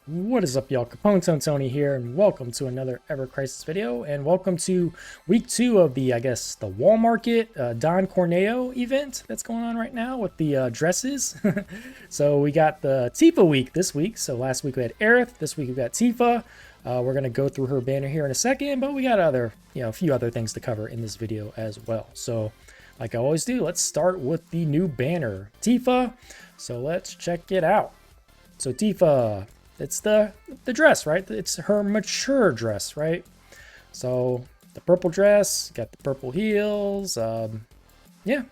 What is up, y'all? Capone Tony here, and welcome to another Ever Crisis video, and welcome to week 2 of the, the wall market Don Corneo event that's going on right now with the dresses. So we got the Tifa week this week. So last week we had Aerith, this week we got Tifa. We're gonna go through her banner here in a second, but we got a few other things to cover in this video as well. So like I always do, let's start with the new banner, Tifa. So let's check it out. So Tifa. It's the dress, right? It's her mature dress, right? So the purple dress, got the purple heels. Yeah.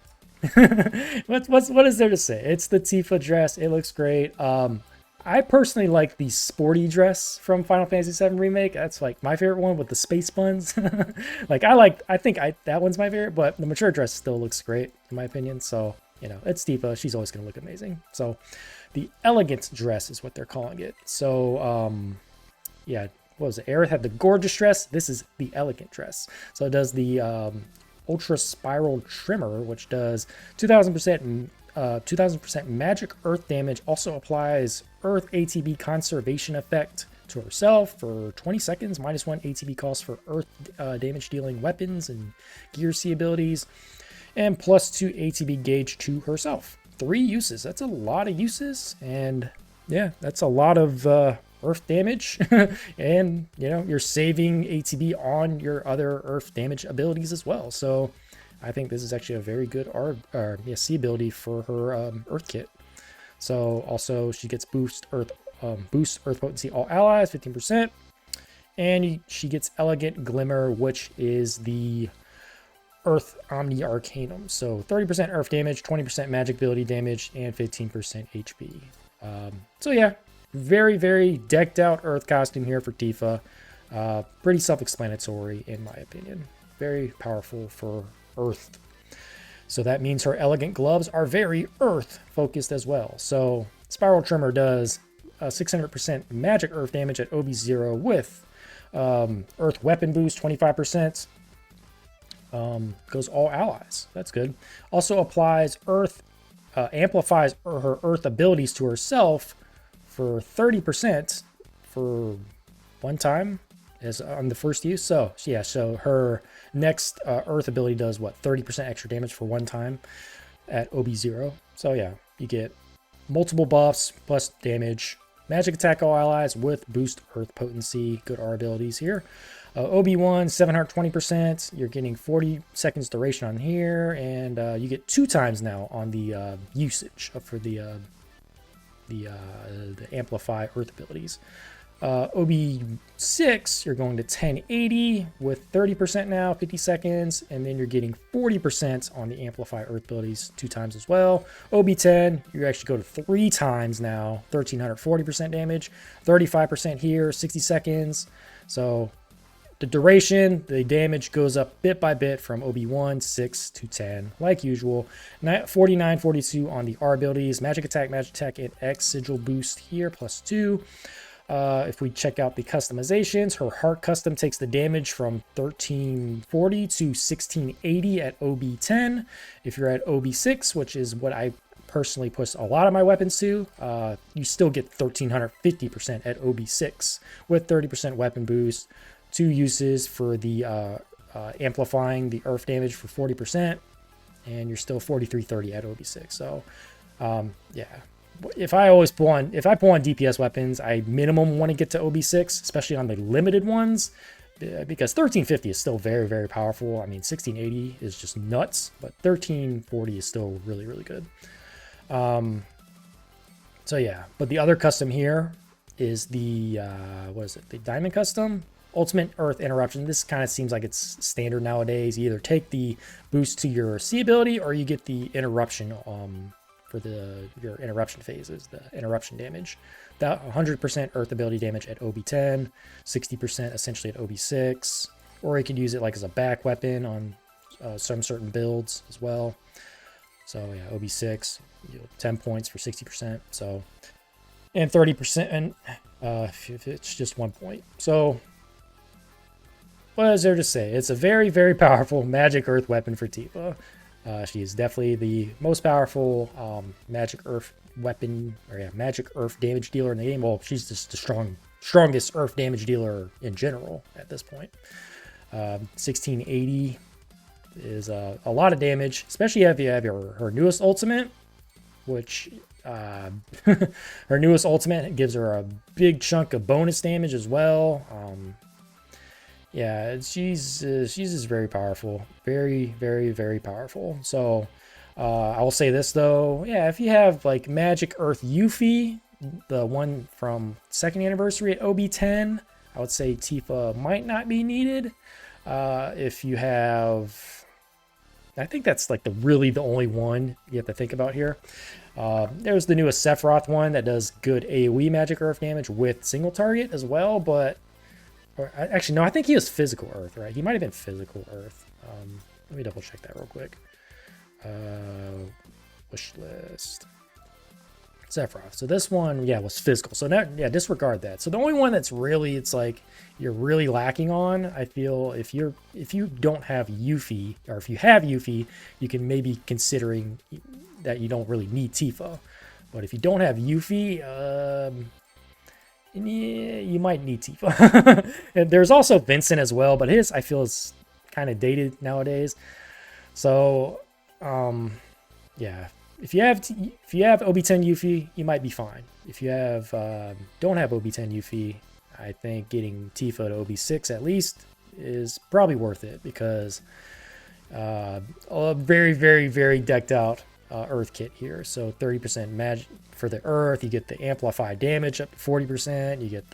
what is there to say? It's the Tifa dress. It looks great. I personally like the sporty dress from Final Fantasy VII Remake. That's like my favorite one with the space buns. I think that one's my favorite, but the mature dress still looks great in my opinion. So, it's Tifa. She's always going to look amazing. So the elegant dress is what they're calling it. So, yeah, what was it? Aerith had the gorgeous dress. This is the elegant dress. So it does the ultra spiral trimmer, which does 2000% magic earth damage. Also applies earth ATB conservation effect to herself for 20 seconds. -1 ATB cost for earth damage dealing weapons and gear C abilities. And +2 ATB gauge to herself. 3 uses. That's a lot of uses, and yeah, that's a lot of earth damage. And you're saving ATB on your other earth damage abilities as well. So I think this is actually a very good C ability for her earth kit. So also she gets boost Earth Potency All Allies 15%, and she gets Elegant Glimmer, which is the Earth Omni Arcanum. So 30% earth damage, 20% magic ability damage, and 15% HP. So yeah, very, very decked out earth costume here for Tifa. Pretty self-explanatory in my opinion. Very powerful for earth. So that means her elegant gloves are very earth focused as well. So Spiral Trimmer does 600% magic earth damage at OB0 with earth weapon boost 25%. Goes all allies. That's good. Also applies earth, amplifies her earth abilities to herself for 30% for one time as on the first use. So yeah, so her next earth ability does what, 30% extra damage for one time at OB0. So yeah, you get multiple buffs plus damage. Magic attack all allies with boost earth potency. Good R abilities here. OB1 720%. You're getting 40 seconds duration on here, and you get 2 times now on the usage for the amplify earth abilities. OB6 you're going to 1080 with 30% now, 50 seconds, and then you're getting 40% on the amplify earth abilities 2 times as well. OB10 you actually go to 3 times now, 1340% damage, 35% here, 60 seconds. So the duration, the damage goes up bit by bit from OB1, 6 to 10, like usual. 49, 42 on the R abilities. Magic attack, and X sigil boost here, +2. If we check out the customizations, her heart custom takes the damage from 1340 to 1680 at OB10. If you're at OB6, which is what I personally push a lot of my weapons to, you still get 1350% at OB6 with 30% weapon boost. 2 uses for the amplifying the earth damage for 40%, and you're still 4330 at OB6. So yeah, if I pull on DPS weapons, I minimum want to get to OB6, especially on the limited ones, because 1350 is still very, very powerful. I mean, 1680 is just nuts, but 1340 is still really, really good. So yeah, but the other custom here is the what is it, the diamond custom. Ultimate Earth Interruption. This kind of seems like it's standard nowadays. You either take the boost to your C ability or you get the interruption for your interruption phases, the interruption damage. That 100% Earth ability damage at OB10, 60% essentially at OB6, or you could use it like as a back weapon on some certain builds as well. So yeah, OB6, 10 points for 60%. So, and 30% if it's just 1 point. So what is there to say? It's a very, very powerful magic earth weapon for Tifa. She is definitely the most powerful magic earth weapon, or yeah, magic earth damage dealer in the game. Well, she's just the strongest earth damage dealer in general at this point. 1680 is a lot of damage, especially if you have her newest ultimate, which her newest ultimate gives her a big chunk of bonus damage as well. Yeah, she's just very powerful, very, very, very powerful. So I will say this though, yeah, if you have like Magic Earth Yuffie, the one from 2nd anniversary at OB10, I would say Tifa might not be needed. If you have, I think that's like really the only one you have to think about here. There's the newest Sephiroth one that does good AOE magic earth damage with single target as well, but actually no, I think he was physical earth, right? He might have been physical earth. Let me double check that real quick. Wish list. Sephiroth. So this one, yeah, was physical. So now, yeah, disregard that. So the only one that's really, it's like you're really lacking on, I feel, if you don't have Yuffie, or if you have Yuffie, you can maybe considering that you don't really need Tifa. But if you don't have Yuffie, yeah, you might need Tifa. And there's also Vincent as well, but his I feel is kind of dated nowadays. So yeah. If you have OB10 Yuffie, you might be fine. If you have don't have OB10 Yuffie, I think getting Tifa to OB6 at least is probably worth it, because a very, very, very decked out Earth kit here. So 30% magic for the Earth. You get the amplified damage up to 40%. You get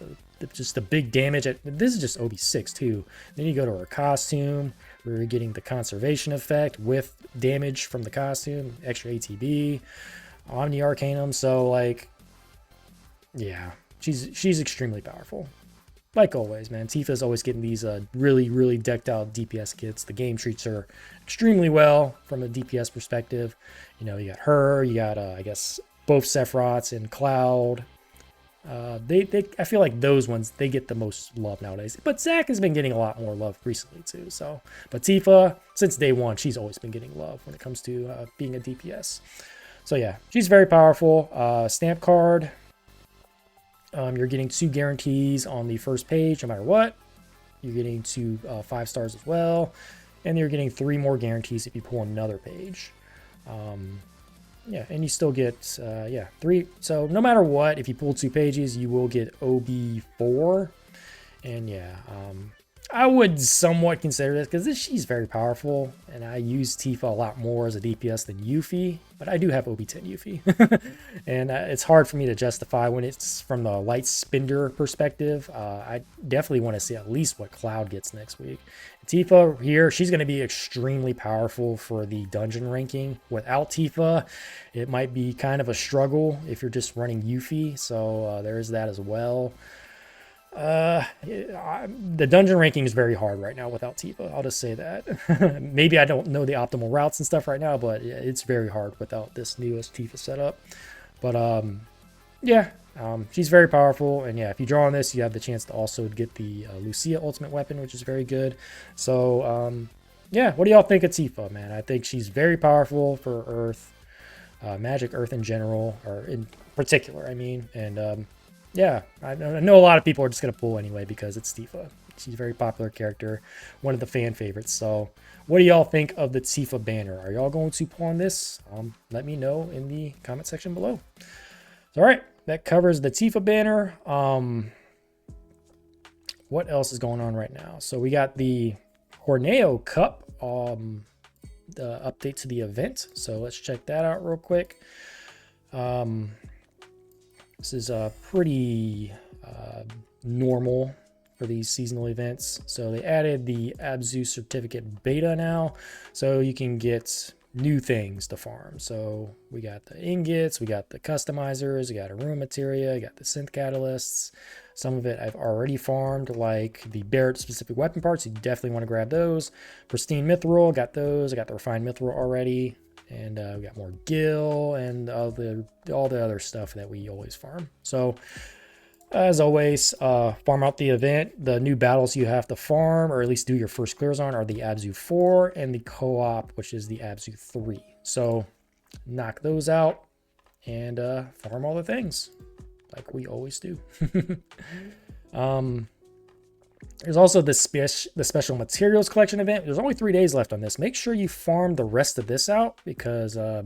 just the big damage. This is just OB6 too. Then you go to her costume, where you're getting the conservation effect with damage from the costume, extra ATB, Omni Arcanum. So like, yeah, she's extremely powerful. Like always, man, Tifa's always getting these really, really decked out DPS kits. The game treats her extremely well from a DPS perspective. You know, you got her, you got I guess both Sephiroths and Cloud. I feel like those ones, they get the most love nowadays. But Zack has been getting a lot more love recently too. So, but Tifa, since day one, she's always been getting love when it comes to being a DPS. So yeah, she's very powerful. Stamp card. You're getting 2 guarantees on the first page, no matter what. You're getting 2 5 stars as well, and you're getting 3 more guarantees if you pull another page. Yeah, and you still get, yeah, 3. So no matter what, if you pull 2 pages, you will get OB4. And yeah, I would somewhat consider this, because she's very powerful, and I use Tifa a lot more as a DPS than Yuffie, but I do have OB10 Yuffie. And it's hard for me to justify when it's from the light spender perspective. I definitely want to see at least what Cloud gets next week. Tifa here, she's going to be extremely powerful for the dungeon ranking. Without Tifa, it might be kind of a struggle if you're just running Yuffie, so there's that as well. The dungeon ranking is very hard right now without Tifa. I'll just say that. Maybe I don't know the optimal routes and stuff right now, but it's very hard without this newest Tifa setup. But yeah, she's very powerful, and yeah, if you draw on this, you have the chance to also get the Lucia ultimate weapon, which is very good. So yeah, what do y'all think of Tifa, man? I think she's very powerful for Earth, Magic Earth in general, or in particular, I mean, and yeah, I know a lot of people are just going to pull anyway because it's Tifa. She's a very popular character, one of the fan favorites. So what do y'all think of the Tifa banner? Are y'all going to pull on this? Let me know in the comment section below. All right, that covers the Tifa banner. What else is going on right now? So we got the Corneo Cup, the update to the event. So let's check that out real quick. This is pretty normal for these seasonal events. So they added the Abzu certificate beta now, so you can get new things to farm. So we got the ingots, we got the customizers, we got a room materia, we got the synth catalysts. Some of it I've already farmed, like the Barrett specific weapon parts. You definitely want to grab those. Pristine mithril, got those. I got the refined mithril already. And we got more Gil and all the other stuff that we always farm. So as always, farm out the event. The new battles you have to farm, or at least do your first clears on, are the Abzu 4 and the co-op, which is the Abzu 3. So knock those out, and farm all the things like we always do. There's also the special materials collection event. There's only 3 days left on this. Make sure you farm the rest of this out because this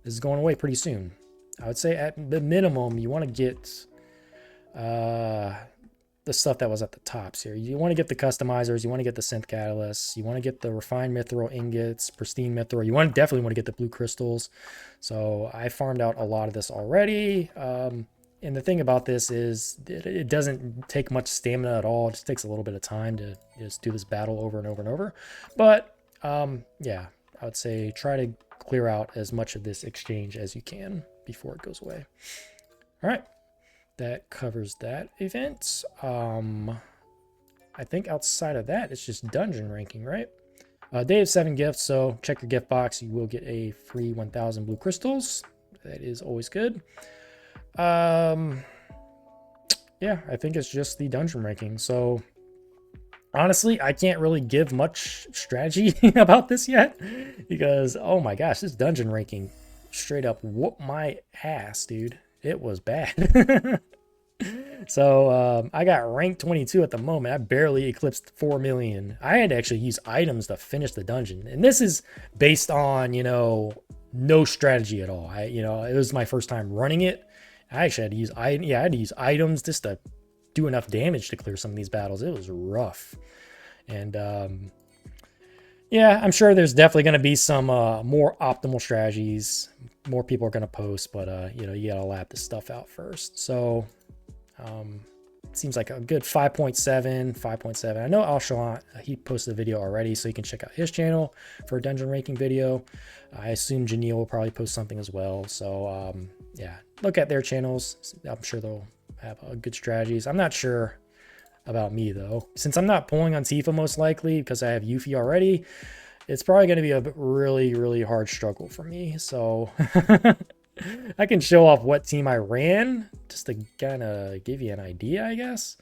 is going away pretty soon. I would say at the minimum, you want to get the stuff that was at the tops here. You want to get the customizers. You want to get the synth catalysts. You want to get the refined mithril ingots, pristine mithril. You definitely want to get the blue crystals. So I farmed out a lot of this already. And the thing about this is it doesn't take much stamina at all. It just takes a little bit of time to just do this battle over and over and over. But yeah, I would say try to clear out as much of this exchange as you can before it goes away. All right, that covers that event. I think outside of that, it's just dungeon ranking, right? Day of 7 gifts, so check your gift box. You will get a free 1,000 blue crystals. That is always good. Yeah, I think it's just the dungeon ranking. So honestly, I can't really give much strategy about this yet because, oh my gosh, this dungeon ranking straight up whooped my ass, dude. It was bad. So I got rank 22 at the moment. I barely eclipsed 4 million. I had to actually use items to finish the dungeon, and this is based on, you know, no strategy at all. It was my first time running it. I actually had to use I had to use items just to do enough damage to clear some of these battles. It was rough. And yeah, I'm sure there's definitely going to be some more optimal strategies. More people are going to post, but you know, you got to lap this stuff out first. So it seems like a good 5.7. I know Alshalant, he posted a video already, so you can check out his channel for a dungeon ranking video. I assume Janelle will probably post something as well. So yeah, look at their channels. I'm sure they'll have good strategies. I'm not sure about me though, since I'm not pulling on Tifa most likely because I have Yuffie already. It's probably going to be a really, really hard struggle for me. So I can show off what team I ran just to kind of give you an idea, I guess.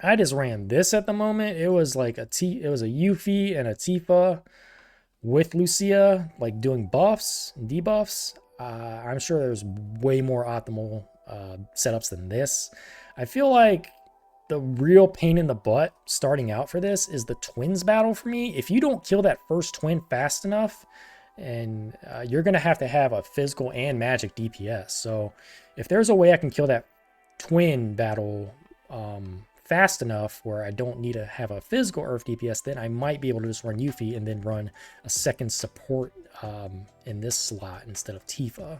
I just ran this at the moment. It was like it was a Yuffie and a Tifa with Lucia, like doing buffs and debuffs. I'm sure there's way more optimal setups than this. I feel like the real pain in the butt starting out for this is the twins battle for me. If you don't kill that first twin fast enough, and you're going to have a physical and magic DPS. So if there's a way I can kill that twin battle fast enough where I don't need to have a physical Earth DPS, then I might be able to just run Yuffie and then run a second support in this slot instead of Tifa.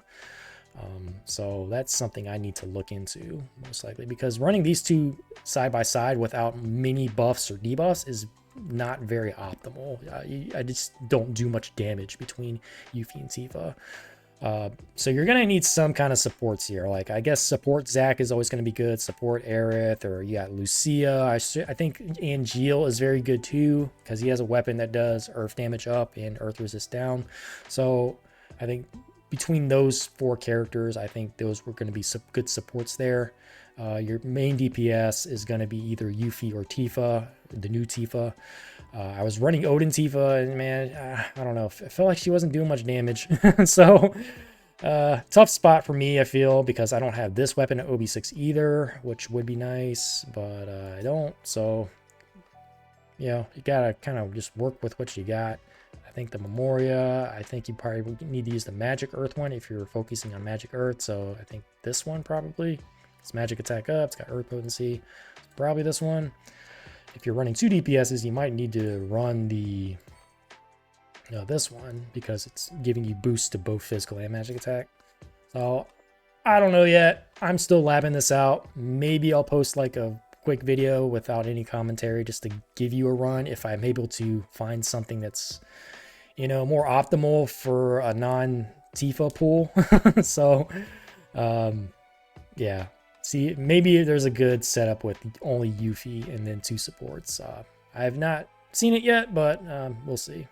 So that's something I need to look into most likely, because running these two side by side without many buffs or debuffs is not very optimal. I just don't do much damage between Yuffie and Tifa. So you're going to need some kind of supports here. Like, I guess support Zac is always going to be good. Support Aerith, or you got Lucia. I think Angeal is very good too, because he has a weapon that does earth damage up and earth resist down. So I think between those 4 characters, I think those were going to be some good supports there. Your main DPS is going to be either Yuffie or Tifa, the new Tifa. I was running Odin Tifa, and man, I don't know. I felt like she wasn't doing much damage. So, tough spot for me, I feel, because I don't have this weapon at OB6 either, which would be nice, but I don't. So, you know, you got to kind of just work with what you got. I think the Memoria, I think you probably need to use the Magic Earth one if you're focusing on Magic Earth. So I think this one probably. It's magic attack up, it's got Earth Potency. Probably this one. If you're running 2 DPSs, you might need to run the this one, because it's giving you boosts to both physical and magic attack. So I don't know yet. I'm still labbing this out. Maybe I'll post like a quick video without any commentary just to give you a run if I'm able to find something that's, you know, more optimal for a non-Tifa pool. So yeah, see, maybe there's a good setup with only Yuffie and then 2 supports. I have not seen it yet, but we'll see.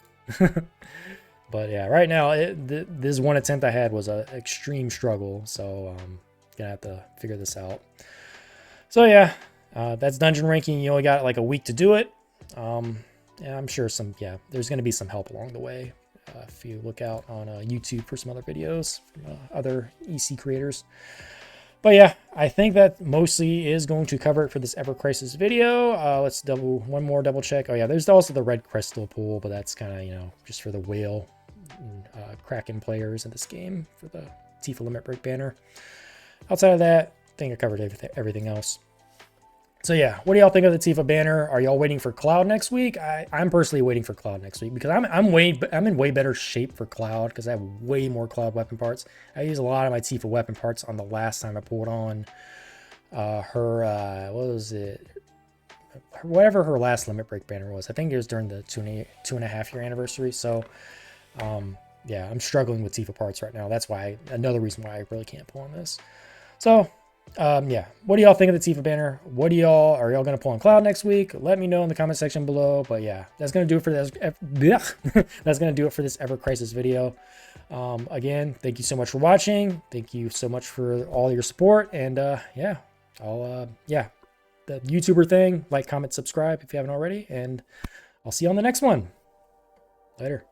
But yeah, right now this one attempt I had was an extreme struggle, so gonna have to figure this out. So yeah, that's dungeon ranking. You only got like a week to do it, and Yeah, I'm sure there's going to be some help along the way. If you look out on YouTube for some other videos from other EC creators. But yeah, I think that mostly is going to cover it for this Ever Crisis video. Let's one more double check. Oh yeah, there's also the red crystal pool, but that's kind of, you know, just for the whale Kraken players in this game for the Tifa Limit Break banner. Outside of that, I think I covered everything else. So yeah, what do y'all think of the Tifa banner? Are y'all waiting for Cloud next week? I'm personally waiting for Cloud next week because I'm in way better shape for Cloud because I have way more Cloud weapon parts. I used a lot of my Tifa weapon parts on the last time I pulled on her what was it? Whatever her last Limit Break banner was. I think it was during the 2.5 year anniversary. So yeah, I'm struggling with Tifa parts right now. That's why another reason why I really can't pull on this. So yeah, what do y'all think of the Tifa banner? Are y'all gonna pull on Cloud next week? Let me know in the comment section below. But yeah, that's gonna do it for this. That's gonna do it for this Ever Crisis video. Again, thank you so much for watching. Thank you so much for all your support. And yeah, the YouTuber thing, like, comment, subscribe if you haven't already. And I'll see you on the next one. Later.